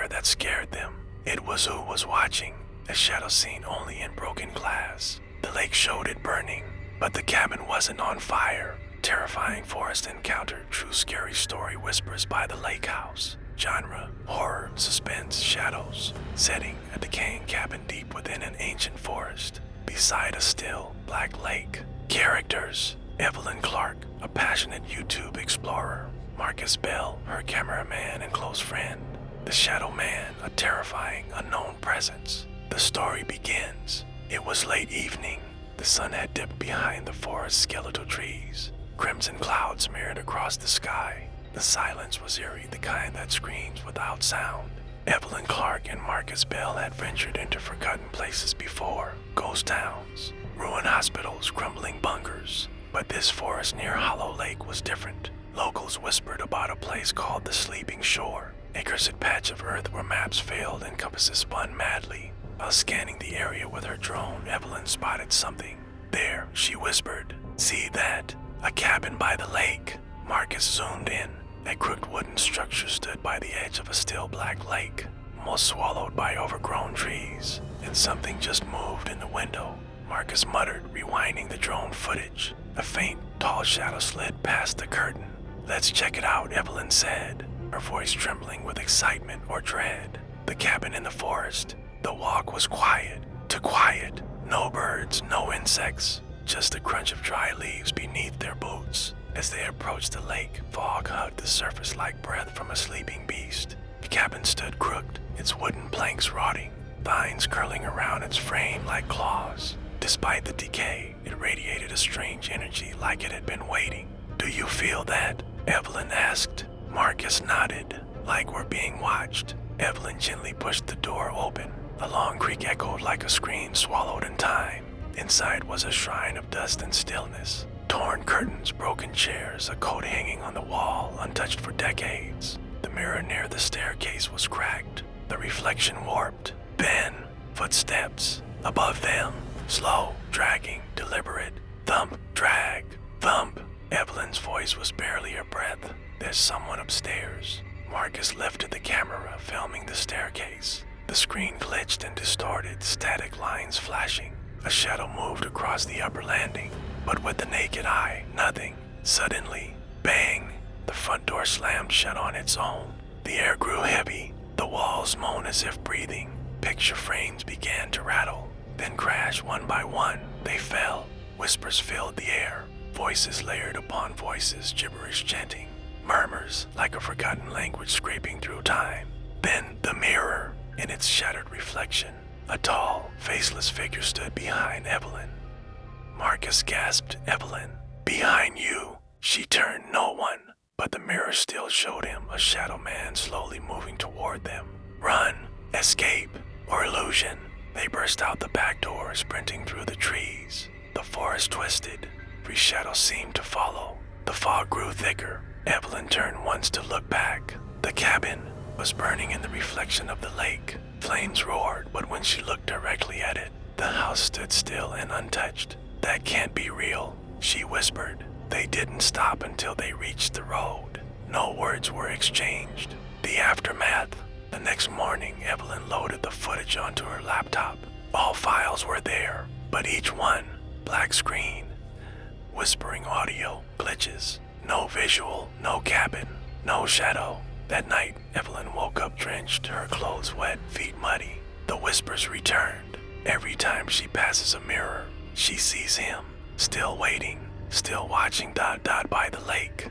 that scared them. It was who was watching, a shadow seen only in broken glass. The lake showed it burning, but the cabin wasn't on fire. Terrifying forest encounter, true scary story whispers by the Lakehouse. Genre, horror, suspense, shadows. Setting, a decaying cabin deep within an ancient forest, beside a still, black lake. Characters, Evelyn Clark, a passionate YouTube explorer. Marcus Bell, her cameraman and close friend. The Shadow Man, a terrifying, unknown presence. The story begins. It was late evening. The sun had dipped behind the forest's skeletal trees. Crimson clouds mirrored across the sky. The silence was eerie, the kind that screams without sound. Evelyn Clark and Marcus Bell had ventured into forgotten places before. Ghost towns, ruined hospitals, crumbling bunkers. But this forest near Hollow Lake was different. Locals whispered about a place called the Sleeping Shore, a cursed patch of earth where maps failed and compasses spun madly. While scanning the area with her drone, Evelyn spotted something. There, she whispered, "See that? A cabin by the lake." Marcus zoomed in. A crooked wooden structure stood by the edge of a still black lake, almost swallowed by overgrown trees, and something just moved in the window. Marcus muttered, rewinding the drone footage. A faint, tall shadow slid past the curtain. "Let's check it out," Evelyn said, her voice trembling with excitement or dread. The cabin in the forest. The walk was quiet, too quiet. No birds, no insects, just the crunch of dry leaves beneath their boots. As they approached the lake, fog hugged the surface like breath from a sleeping beast. The cabin stood crooked, its wooden planks rotting, vines curling around its frame like claws. Despite the decay, it radiated a strange energy like it had been waiting. "Do you feel that?" Evelyn asked. Marcus nodded. "Like we're being watched." Evelyn gently pushed the door open. A long creak echoed like a scream swallowed in time. Inside was a shrine of dust and stillness. Torn curtains, broken chairs, a coat hanging on the wall, untouched for decades. The mirror near the staircase was cracked, the reflection warped. Then, footsteps. Above them, slow, dragging, deliberate. Thump, drag, thump. Evelyn's voice was barely a breath. "There's someone upstairs." Marcus lifted the camera, filming the staircase. The screen glitched and distorted, static lines flashing. A shadow moved across the upper landing, but with the naked eye, nothing. Suddenly, bang! The front door slammed shut on its own. The air grew heavy. The walls moaned as if breathing. Picture frames began to rattle, then crash one by one. They fell. Whispers filled the air. Voices layered upon voices, gibberish chanting. Murmurs, like a forgotten language scraping through time. Then the mirror, in its shattered reflection. A tall, faceless figure stood behind Evelyn. Marcus gasped, "Evelyn, behind you." She turned, no one, but the mirror still showed him, a shadow man slowly moving toward them. Run, escape, or illusion. They burst out the back door, sprinting through the trees. The forest twisted. 3 shadows seemed to follow. The fog grew thicker. Evelyn turned once to look back. The cabin was burning in the reflection of the lake. Flames roared, but when she looked directly at it, the house stood still and untouched. "That can't be real," she whispered. They didn't stop until they reached the road. No words were exchanged. The aftermath. The next morning, Evelyn loaded the footage onto her laptop. All files were there, but each one, black screen, whispering audio, glitches. No visual, no cabin, no shadow. That night, Evelyn woke up drenched, her clothes wet, feet muddy. The whispers returned. Every time she passes a mirror, she sees him, still waiting, still watching ... by the lake.